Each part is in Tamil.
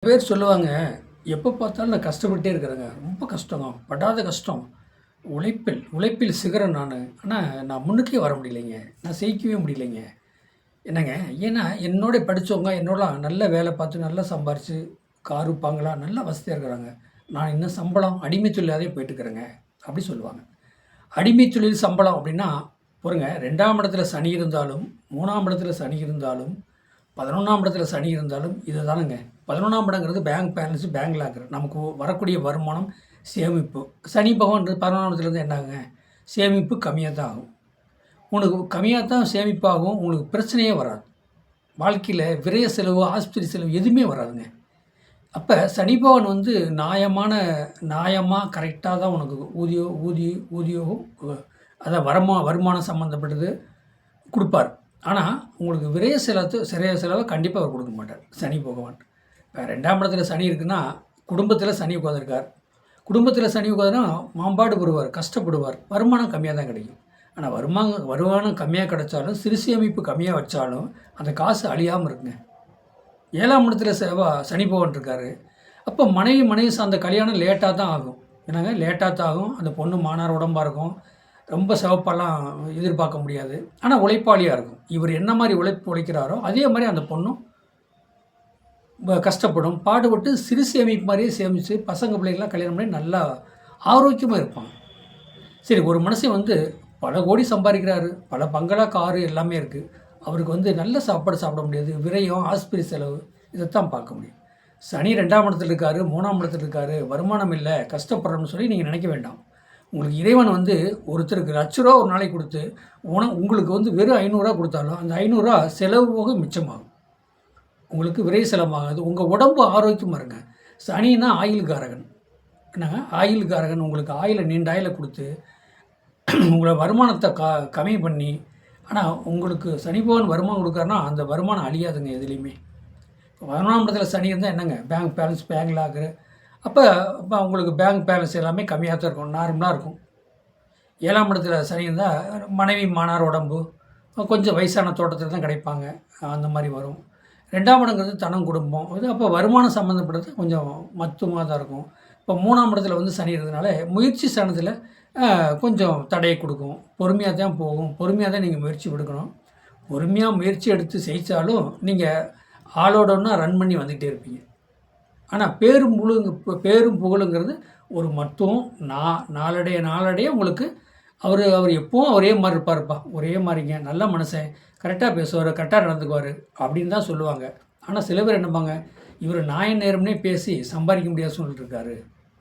பேர் சொல்லுவாங்க, எப்போ பார்த்தாலும் நான் கஷ்டப்பட்டே இருக்கிறேங்க. ரொம்ப கஷ்டங்க. படாத கஷ்டம். உழைப்பில் சிகரம் நானு. ஆனா, நான் முன்னுக்கே வர முடியலைங்க. நான் ஜெயிக்கவே முடியலைங்க. என்னங்க, ஏன்னா என்னோட படிச்சவங்க, என்னோடலாம் நல்ல வேலை பார்த்து, நல்லா சம்பாரிச்சு, காரு, பங்களா நல்ல வசதியா இருக்கிறாங்க. நான் இன்னும் சம்பளம், அடிமை தொழிலாவே போயிட்டுருக்கிறேங்க. அப்படி சொல்லுவாங்க. அடிமை தொழில் சம்பளம் அப்படின்னா, பாருங்க 2ஆம் இடத்துல சனி இருந்தாலும், 3ஆம் இடத்துல சனி இருந்தாலும், 11ஆம் இடத்துல சனி இருந்தாலும் இது தானங்க. 11ஆம் இடங்கிறது பேங்க் பேலன்ஸ், பேங்க் லாக்கர். நமக்கு வரக்கூடிய வருமானம், சேமிப்பு. சனி பகவான் 11ஆம் இடத்துலேருந்து என்னாகுங்க, சேமிப்பு கம்மியாக தான் ஆகும். உனக்கு கம்மியாக தான் சேமிப்பாகும். உங்களுக்கு பிரச்சனையே வராது. வாழ்க்கையில் விரய செலவு, ஆஸ்பத்திரி செலவு எதுவுமே வராதுங்க. அப்போ சனி பகவான் வந்து நியாயமாக கரெக்டாக தான் உனக்கு ஊதியம் அதான் வருமானம் சம்மந்தப்பட்டது கொடுப்பார். ஆனால் உங்களுக்கு விரைய செலவை கண்டிப்பாக அவர் கொடுக்க மாட்டார் சனி பகவான். இப்போ 2ஆம் இடத்துல சனி இருக்குன்னா, குடும்பத்தில் சனி உட்காந்துருக்கார். குடும்பத்தில் சனி உட்காந்துனா மாம்பாடு படுவார், கஷ்டப்படுவார். வருமானம் கம்மியாக தான் கிடைக்கும். ஆனால் வருமானம் கம்மியாக கிடைச்சாலும், சிறு சேமிப்பு கம்மியாக வச்சாலும் அந்த காசு அழியாமல் இருக்குங்க. 7ஆம் இடத்துல சனி பகவான் இருக்கார். அப்போ மனைவி சார்ந்த கல்யாணம் லேட்டாக தான் ஆகும். என்னங்க, லேட்டாக தான் ஆகும். அந்த பொண்ணு மானார் உடம்பாக இருக்கும். ரொம்ப சிவப்பெல்லாம் எதிர்பார்க்க முடியாது. ஆனால் உழைப்பாளியாக இருக்கும். இவர் என்ன மாதிரி உழைக்கிறாரோ அதே மாதிரி அந்த பொண்ணும் கஷ்டப்படும், பாடுபட்டு சிறு சேமிப்பு மாதிரியே சேமித்து பசங்க பிள்ளைங்களாம் கல்யாணம் பண்ணி நல்லா ஆரோக்கியமாக இருப்பாங்க. சரி, ஒரு மனுஷன் வந்து பல கோடி சம்பாதிக்கிறாரு, பல பங்களா, காரு எல்லாமே இருக்குது. அவருக்கு வந்து நல்ல சாப்பாடு சாப்பிட முடியாது, விரயம், ஆஸ்பத்திரி செலவு இதைத்தான் பார்க்க முடியும். சனி 2ஆம் இடத்துல இருக்கார், 3ஆம் இடத்துல இருக்கார், வருமானம் இல்லை, கஷ்டப்படுறோம்னு சொல்லி நீங்கள் நினைக்க வேண்டாம். உங்களுக்கு இறைவன் வந்து ஒருத்தருக்கு ₹1,00,000 ஒரு நாளைக்கு கொடுத்து உங்களுக்கு வந்து வெறும் ₹500 கொடுத்தாலும் அந்த ₹500 செலவு போக மிச்சமாகும். உங்களுக்கு விரை செலவாகாது. உங்கள் உடம்பு ஆரோக்கியமாக இருங்க. சனின்னா ஆயுள்காரகன். என்னங்க, ஆயுள்காரகன். உங்களுக்கு நீண்ட ஆயுளை கொடுத்து உங்களை வருமானத்தை கம்மி பண்ணி, ஆனால் உங்களுக்கு சனி பகவான் வருமானம் கொடுக்குறாருன்னா அந்த வருமானம் அழியாதுங்க எதுலேயுமே. 11ஆம் இடத்துல சனி இருந்தால் என்னங்க, பேங்க் பேலன்ஸ், பேங்க் லாக்கரு. அப்போ உங்களுக்கு பேங்க் பேலன்ஸ் எல்லாமே கம்மியாக தான் இருக்கும், நார்மலாக இருக்கும். 7ஆம் இடத்துல சனி இருந்தால் மனைவி மானார் உடம்பு, கொஞ்சம் வயசான தோட்டத்தில் தான் கிடைப்பாங்க, அந்த மாதிரி வரும். 2ஆம் இடங்கிறது தனம், குடும்பம். இது அப்போ வருமானம் சம்மந்தப்பட்டது கொஞ்சம் மத்துவமாக தான் இருக்கும். இப்போ 3ஆம் இடத்துல வந்து சனி இருந்ததுனால முயற்சி ஸ்தானத்தில் கொஞ்சம் தடையை கொடுக்கும். பொறுமையாக தான் போகும். பொறுமையாக தான் நீங்கள் முயற்சி எடுக்கணும். பொறுமையாக முயற்சி எடுத்து ஜெயித்தாலும் நீங்கள் ஆளோடன்னா ரன் பண்ணி வந்துக்கிட்டே இருப்பீங்க. ஆனால் பேரும் புகழுங்கிறது ஒரு மத்துவம். நாளடைய உங்களுக்கு அவர் எப்போவும் ஒரே மாதிரி இருப்பார்ப்பா, ஒரே மாதிரிங்க, நல்ல மனுஷன், கரெக்டாக பேசுவார், கரெக்டாக நடந்துக்குவார் அப்படின்னு தான் சொல்லுவாங்க. ஆனால் சில பேர் என்னப்பாங்க, இவர் நேரம்னே பேசி சம்பாதிக்க முடியாத சூழ்நிலை இருக்காரு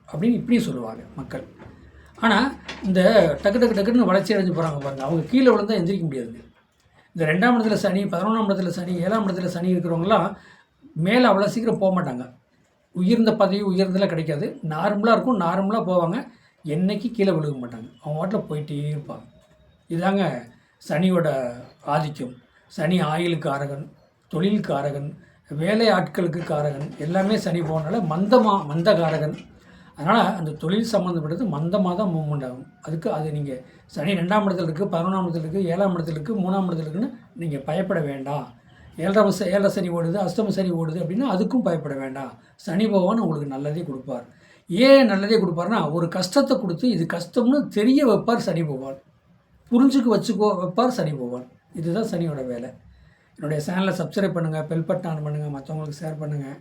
அப்படின்னு இப்படியும் சொல்லுவாங்க மக்கள். ஆனால் இந்த டக்குன்னு வளர்ச்சி அடைஞ்சு போகிறாங்க பாருங்கள், அவங்க கீழே விழுந்தால் எந்திரிக்க முடியாதுங்க. இந்த 2ஆம் இடத்துல சனி, 11ஆம் இடத்துல சனி, 7ஆம் இடத்துல சனி இருக்கிறவங்களாம் மேலே அவ்வளோ சீக்கிரம் போக மாட்டாங்க. உயர்ந்த பதவி உயர்ந்தெல்லாம் கிடைக்காது. நார்மலாக இருக்கும், நார்மலாக போவாங்க. என்றைக்கு கீழே விழுக மாட்டாங்க. அவங்க வாட்டில் போயிட்டே இருப்பாங்க. இதுதாங்க சனியோட ஆதிக்கம். சனி ஆயுளுக்கு காரகன், தொழில் காரகன், வேலை ஆட்களுக்கு காரகன், எல்லாமே சனி போனால மந்த காரகன். அதனால் அந்த தொழில் சம்மந்தப்பட்டது மந்தமாக தான் மூவ்மெண்ட் ஆகும். அது நீங்கள் சனி 2ஆம் இடத்துல இருக்குது, 11ஆம் இடத்துல இருக்குது, 7ஆம் இடத்துல இருக்குது, 3ஆம் இடத்துல இருக்குன்னு நீங்கள் பயப்பட வேண்டாம். 7 சனி ஓடுது, அஷ்டம சனி ஓடுது அப்படின்னா அதுக்கும் பயப்பட வேண்டாம். சனி பகவான் உங்களுக்கு நல்லதே கொடுப்பார். ஏன் நல்லதே கொடுப்பார்னா, ஒரு கஷ்டத்தை கொடுத்து இது கஷ்டம்னு தெரிய வைப்பார் சனி பகவான். வைப்பார் சனி பகவான். இதுதான் சனியோட வேலை. என்னுடைய சேனலை சப்ஸ்கிரைப் பண்ணுங்கள், பெல் பட்டன் ஆன் பண்ணுங்கள், மற்றவங்களுக்கு ஷேர் பண்ணுங்கள்.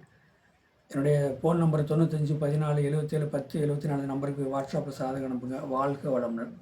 என்னுடைய ஃபோன் நம்பர் 95 14 77 10 74 நம்பருக்கு வாட்ஸ்அப்பில் சாதகம் அனுப்புங்க. வாழ்க வளமுடன்.